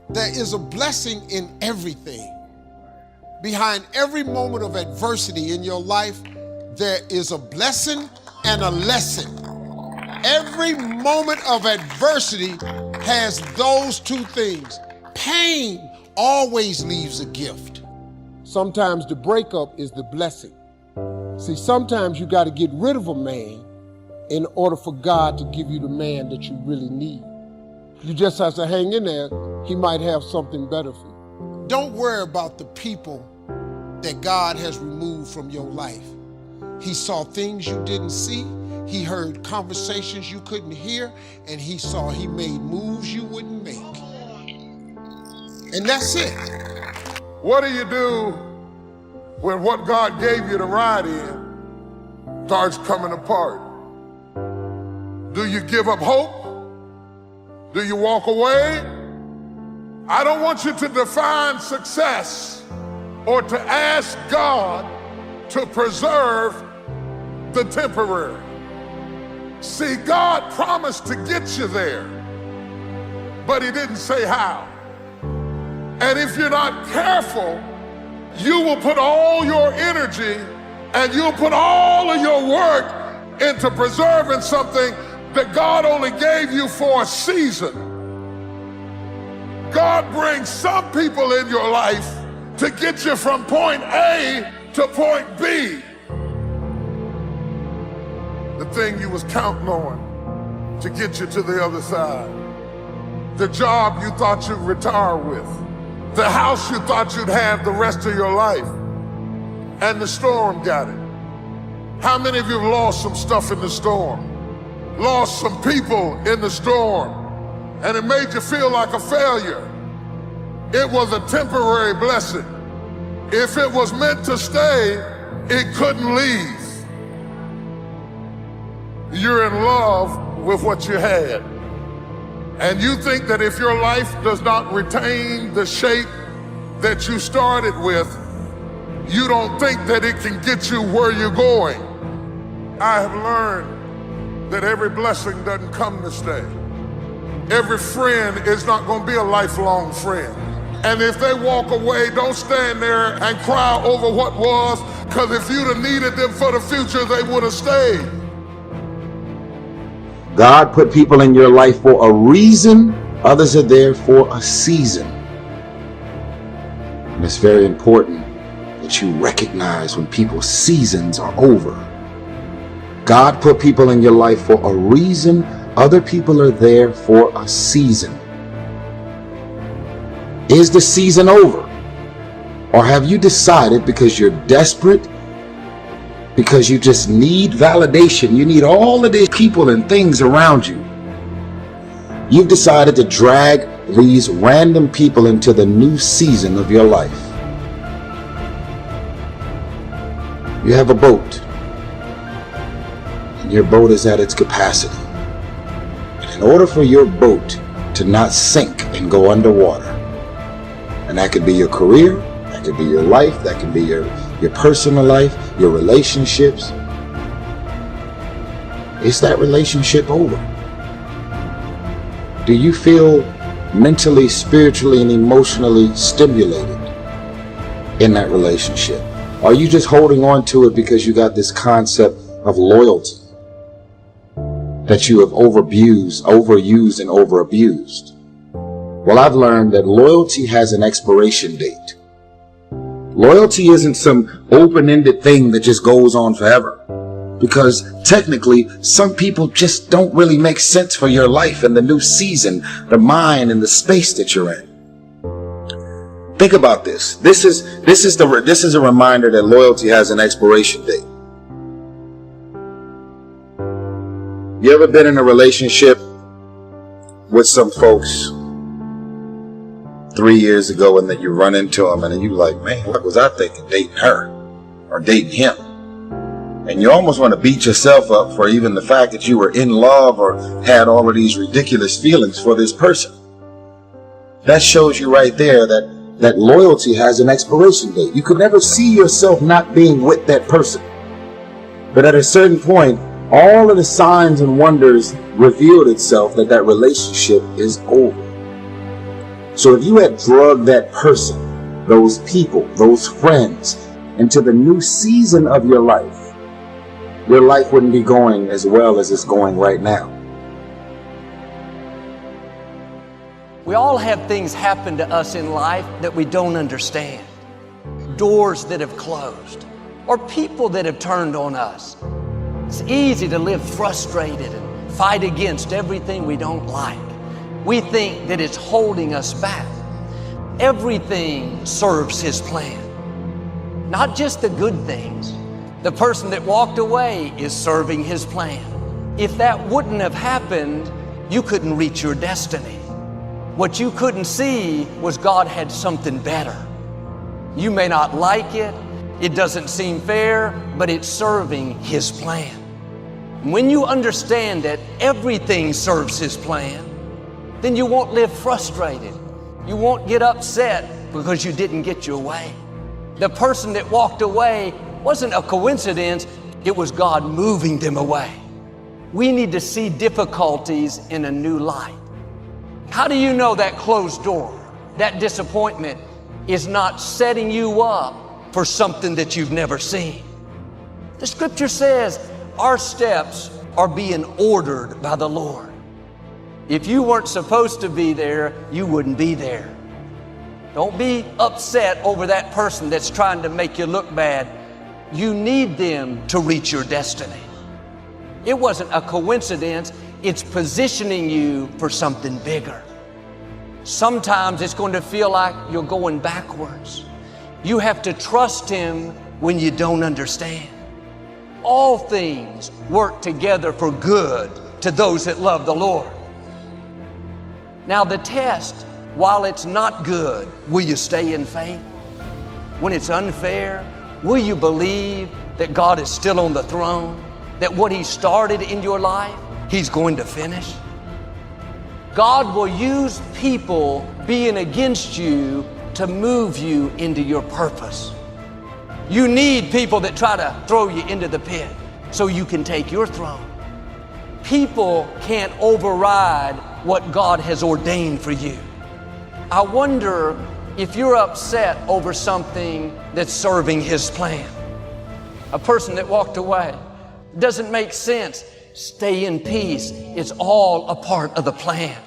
There is a blessing in everything. Behind every moment of adversity in your life, there is a blessing and a lesson. Every moment of adversity has those two things. Pain always leaves a gift. Sometimes the breakup is the blessing. See, sometimes you got to get rid of a man in order for God to give you the man that you really need. You just have to hang in there. He might have something better for you. Don't worry about the people that God has removed from your life. He saw things you didn't see. He heard conversations you couldn't hear, and he made moves you wouldn't make. And that's it. What do you do when what God gave you to ride in starts coming apart? Do you give up hope? Do you walk away? I don't want you to define success or to ask God to preserve the temporary. See, God promised to get you there, but he didn't say how. And if you're not careful, you will put all your energy and you'll put all of your work into preserving something that God only gave you for a season. God brings some people in your life to get you from point A to point B. The thing you was counting on to get you to the other side. The job you thought you'd retire with. The house you thought you'd have the rest of your life. And the storm got it. How many of you have lost some stuff in the storm? Lost some people in the storm, and it made you feel like a failure. It was a temporary blessing. If it was meant to stay, it couldn't leave. You're in love with what you had. And you think that if your life does not retain the shape that you started with, you don't think that it can get you where you're going. I have learned that every blessing doesn't come to stay. Every friend is not going to be a lifelong friend. And if they walk away, don't stand there and cry over what was, because if you'd have needed them for the future, they would have stayed. God put people in your life for a reason. Others are there for a season. And it's very important that you recognize when people's seasons are over. God put people in your life for a reason. Other people are there for a season. Is the season over? Or have you decided, because you're desperate, because you just need validation, you need all of these people and things around you, you've decided to drag these random people into the new season of your life? You have a boat, and your boat is at its capacity. And in order for your boat to not sink and go underwater, and that could be your career, that could be your life, that could be your personal life, your relationships, is that relationship over? Do you feel mentally, spiritually, and emotionally stimulated in that relationship? Are you just holding on to it because you got this concept of loyalty that you have overused and overabused? Well, I've learned that loyalty has an expiration date. Loyalty isn't some open-ended thing that just goes on forever. Because technically, some people just don't really make sense for your life and the new season, the mind and the space that you're in. Think about this. This is a reminder that loyalty has an expiration date. You ever been in a relationship with some folks 3 years ago, and then you run into them and then you like, man, what was I thinking dating her or dating him? And you almost want to beat yourself up for even the fact that you were in love or had all of these ridiculous feelings for this person. That shows you right there that loyalty has an expiration date. You could never see yourself not being with that person. But at a certain point, all of the signs and wonders revealed itself that relationship is over. So if you had drugged that person, those people, those friends, into the new season of your life wouldn't be going as well as it's going right now. We all have things happen to us in life that we don't understand. Doors that have closed, or people that have turned on us. It's easy to live frustrated and fight against everything we don't like. We think that it's holding us back. Everything serves His plan. Not just the good things. The person that walked away is serving His plan. If that wouldn't have happened, you couldn't reach your destiny. What you couldn't see was God had something better. You may not like it, it doesn't seem fair, but it's serving His plan. When you understand that everything serves His plan, then you won't live frustrated. You won't get upset because you didn't get your way. The person that walked away wasn't a coincidence, it was God moving them away. We need to see difficulties in a new light. How do you know that closed door, that disappointment, is not setting you up for something that you've never seen? The scripture says our steps are being ordered by the Lord. If you weren't supposed to be there, you wouldn't be there. Don't be upset over that person that's trying to make you look bad. You need them to reach your destiny. It wasn't a coincidence. It's positioning you for something bigger. Sometimes it's going to feel like you're going backwards. You have to trust Him when you don't understand. All things work together for good to those that love the Lord. Now the test, while it's not good, will you stay in faith? When it's unfair, will you believe that God is still on the throne? That what He started in your life, He's going to finish? God will use people being against you to move you into your purpose. You need people that try to throw you into the pit so you can take your throne. People can't override what God has ordained for you. I wonder if you're upset over something that's serving His plan. A person that walked away, doesn't make sense. Stay in peace. It's all a part of the plan.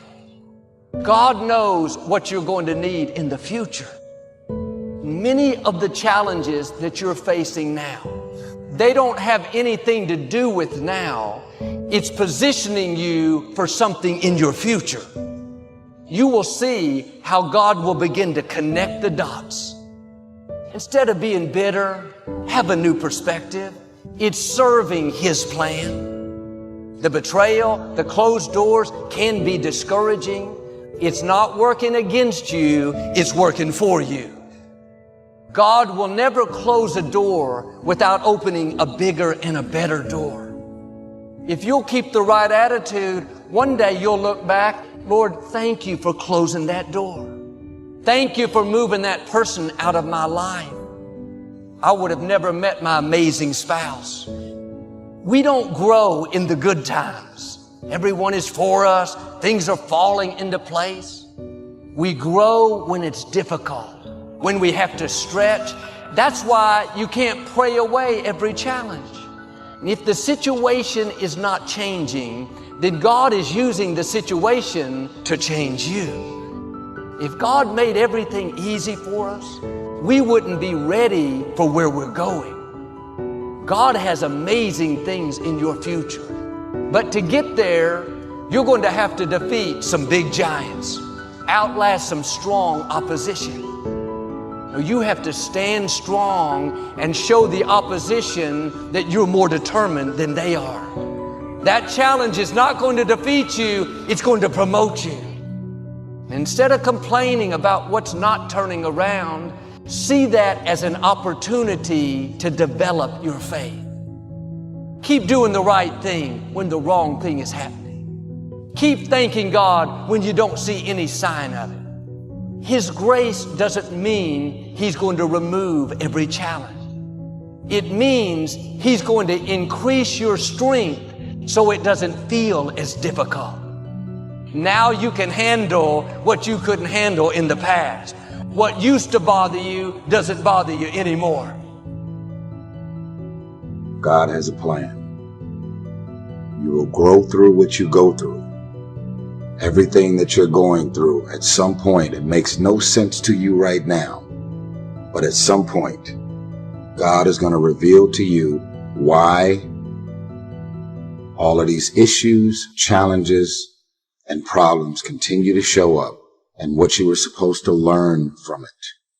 God knows what you're going to need in the future. Many of the challenges that you're facing now, they don't have anything to do with now. It's positioning you for something in your future. You will see how God will begin to connect the dots. Instead of being bitter, have a new perspective. It's serving His plan. The betrayal, the closed doors can be discouraging. It's not working against you, it's working for you. God will never close a door without opening a bigger and a better door. If you'll keep the right attitude, one day you'll look back, Lord, thank you for closing that door. Thank you for moving that person out of my life. I would have never met my amazing spouse. We don't grow in the good times. Everyone is for us. Things are falling into place. We grow when it's difficult, when we have to stretch. That's why you can't pray away every challenge. And if the situation is not changing, then God is using the situation to change you. If God made everything easy for us, we wouldn't be ready for where we're going. God has amazing things in your future. But to get there, you're going to have to defeat some big giants, outlast some strong opposition. You have to stand strong and show the opposition that you're more determined than they are. That challenge is not going to defeat you, it's going to promote you. Instead of complaining about what's not turning around, see that as an opportunity to develop your faith. Keep doing the right thing when the wrong thing is happening. Keep thanking God when you don't see any sign of it. His grace doesn't mean He's going to remove every challenge. It means He's going to increase your strength so it doesn't feel as difficult. Now you can handle what you couldn't handle in the past. What used to bother you doesn't bother you anymore. God has a plan. You will grow through what you go through. Everything that you're going through, at some point, it makes no sense to you right now. But at some point, God is going to reveal to you why all of these issues, challenges, and problems continue to show up and what you were supposed to learn from it.